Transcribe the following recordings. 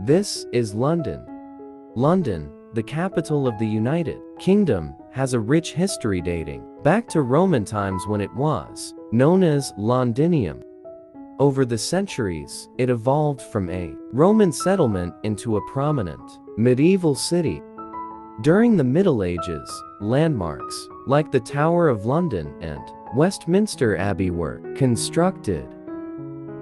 This is London. London, the capital of the United Kingdom, has a rich history dating back to Roman times when it was known as Londinium. Over the centuries, it evolved from a Roman settlement into a prominent medieval city. During the Middle Ages, landmarks like the Tower of London and Westminster Abbey were constructed.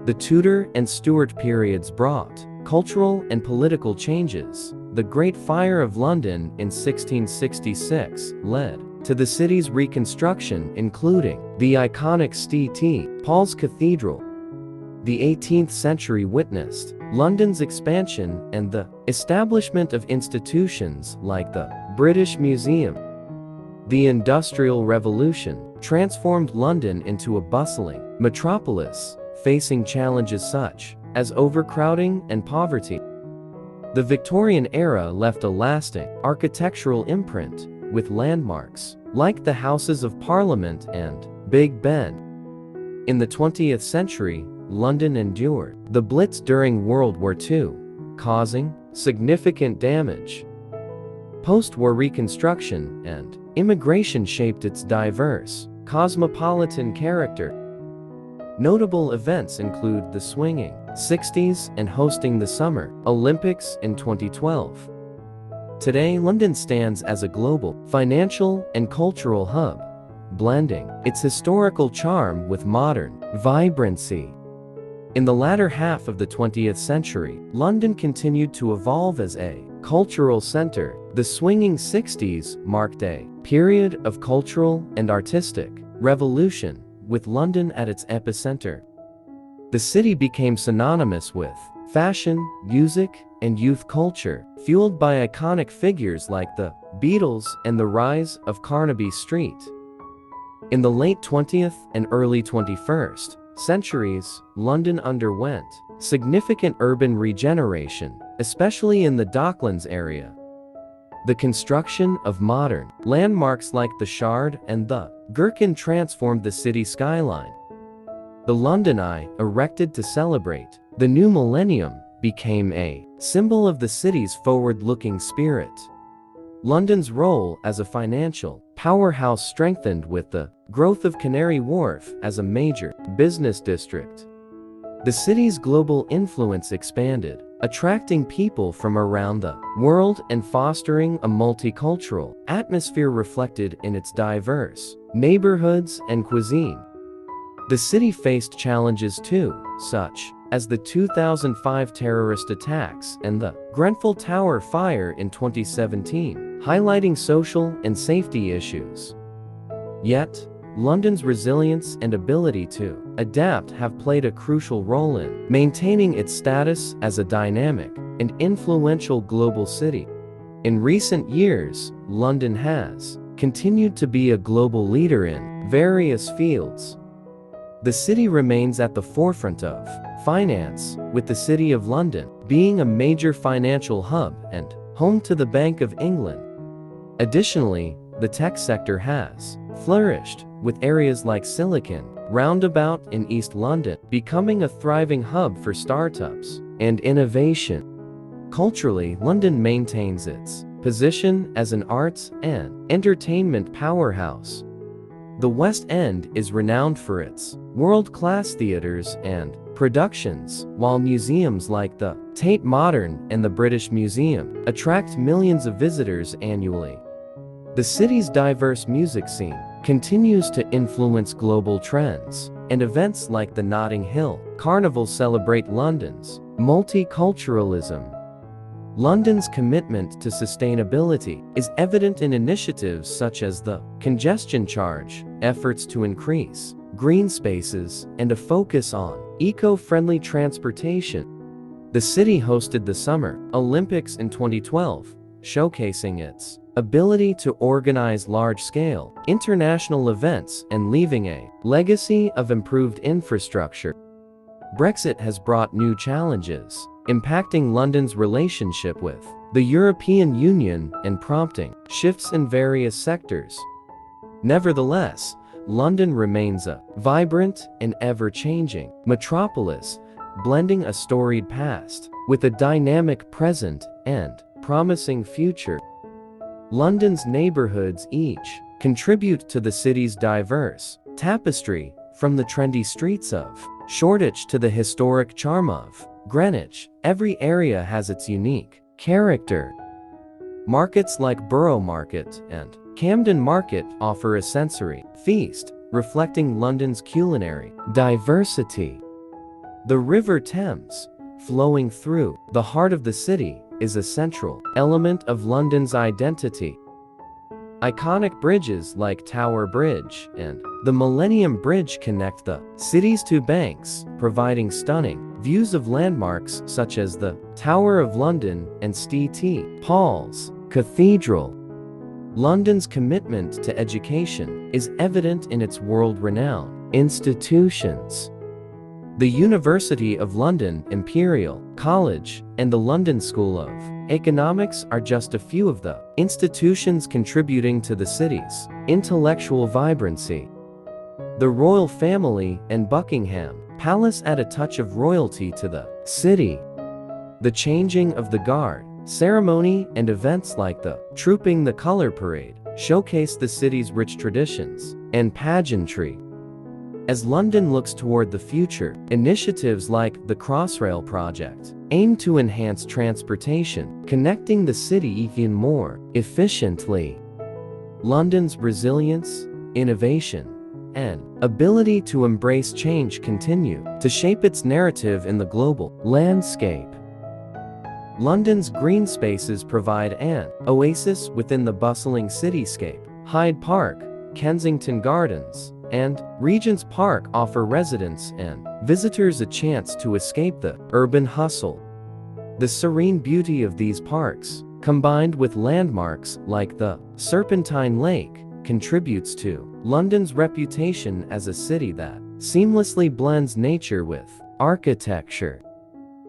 The Tudor and Stuart periods brought cultural and political changes. The Great Fire of London in 1666 led to the city's reconstruction, including the iconic St. Paul's Cathedral. The 18th century witnessed London's expansion and the establishment of institutions like the British Museum. The Industrial Revolution transformed London into a bustling metropolis, facing challenges such as overcrowding and poverty. The Victorian era left a lasting architectural imprint, with landmarks like the Houses of Parliament and Big Ben. In the 20th century, London endured the Blitz during World War II, causing significant damage. Post-war reconstruction and immigration shaped its diverse, cosmopolitan character. Notable events include the swinging 60s and hosting the Summer Olympics in 2012. Today, London stands as a global financial and cultural hub, blending its historical charm with modern vibrancy. In the latter half of the 20th century, London continued to evolve as a cultural center. The swinging 60s marked a period of cultural and artistic revolution, with London at its epicenter. The city became synonymous with fashion, music, and youth culture, fueled by iconic figures like the Beatles and the rise of Carnaby Street. In the late 20th and early 21st centuries, London underwent significant urban regeneration, especially in the Docklands area. The construction of modern landmarks like the Shard and the Gherkin transformed the city skyline. The London Eye, erected to celebrate the new millennium, became a symbol of the city's forward-looking spirit. London's role as a financial powerhouse strengthened with the growth of Canary Wharf as a major business district. The city's global influence expanded, attracting people from around the world and fostering a multicultural atmosphere reflected in its diverse neighborhoods and cuisine. The city faced challenges too, such as the 2005 terrorist attacks and the Grenfell Tower fire in 2017, highlighting social and safety issues. Yet, London's resilience and ability to adapt have played a crucial role in maintaining its status as a dynamic and influential global city. In recent years, London has continued to be a global leader in various fields. The city remains at the forefront of finance, with the City of London being a major financial hub and home to the Bank of England. Additionally, the tech sector has flourished, with areas like Silicon Roundabout in East London becoming a thriving hub for startups and innovation. Culturally, London maintains its position as an arts and entertainment powerhouse. The West End is renowned for its world-class theaters and productions, while museums like the Tate Modern and the British Museum attract millions of visitors annually. The city's diverse music scene continues to influence global trends, and events like the Notting Hill Carnival celebrate London's multiculturalism. London's commitment to sustainability is evident in initiatives such as the congestion charge, efforts to increase green spaces, and a focus on eco-friendly transportation. The city hosted the Summer Olympics in 2012, showcasing its ability to organize large-scale international events and leaving a legacy of improved infrastructure. Brexit has brought new challenges, impacting London's relationship with the European Union and prompting shifts in various sectors. Nevertheless, London remains a vibrant and ever-changing metropolis, blending a storied past with a dynamic present and promising future. London's neighborhoods each contribute to the city's diverse tapestry, from the trendy streets of Shoreditch to the historic charm of Greenwich. Every area has its unique character. Markets like Borough Market and Camden Market offer a sensory feast, reflecting London's culinary diversity. The River Thames, flowing through the heart of the city, is a central element of London's identity. Iconic bridges like Tower Bridge and the Millennium Bridge connect the city's two banks, providing stunning views of landmarks such as the Tower of London and St. Paul's Cathedral. London's commitment to education is evident in its world-renowned institutions. The University of London, Imperial College, and the London School of Economics are just a few of the institutions contributing to the city's intellectual vibrancy. The royal family and Buckingham Palace add a touch of royalty to the city. The changing of the guard ceremony and events like the Trooping the Colour Parade showcase the city's rich traditions and pageantry. As London looks toward the future, initiatives like the Crossrail project aim to enhance transportation, connecting the city even more efficiently. London's resilience, innovation, and ability to embrace change continue to shape its narrative in the global landscape. London's green spaces provide an oasis within the bustling cityscape. Hyde Park, Kensington Gardens, and Regent's Park offer residents and visitors a chance to escape the urban hustle. The serene beauty of these parks, combined with landmarks like the Serpentine Lake, contributes to London's reputation as a city that seamlessly blends nature with architecture.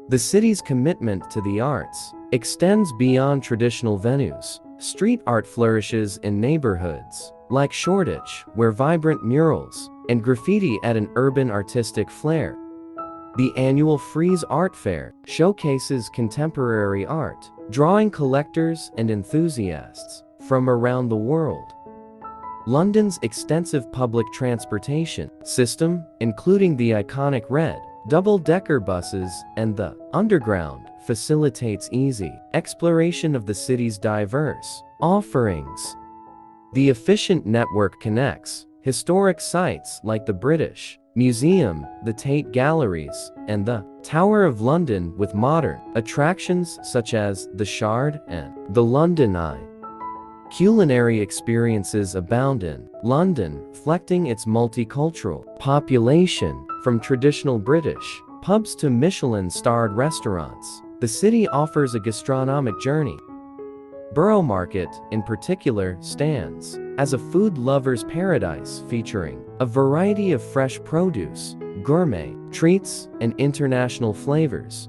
The city's commitment to the arts extends beyond traditional venues. Street art flourishes in neighborhoods like Shoreditch, where vibrant murals and graffiti add an urban artistic flair. The annual Frieze Art Fair showcases contemporary art, drawing collectors and enthusiasts from around the world. London's extensive public transportation system, including the iconic red double-decker buses and the Underground, facilitates easy exploration of the city's diverse offerings. The efficient network connects historic sites like the British Museum, the Tate Galleries, and the Tower of London with modern attractions such as the Shard and the London Eye. Culinary experiences abound in London, reflecting its multicultural population. From traditional British pubs to Michelin-starred restaurants, the city offers a gastronomic journey. Borough Market, in particular, stands as a food lover's paradise, featuring a variety of fresh produce, gourmet treats, and international flavors.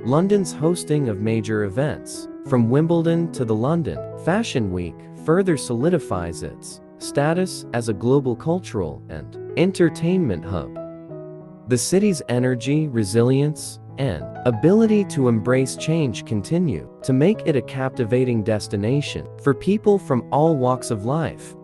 London's hosting of major events, from Wimbledon to the London Fashion Week, further solidifies its status as a global cultural and entertainment hub. The city's energy, resilience, and ability to embrace change continue to make it a captivating destination for people from all walks of life.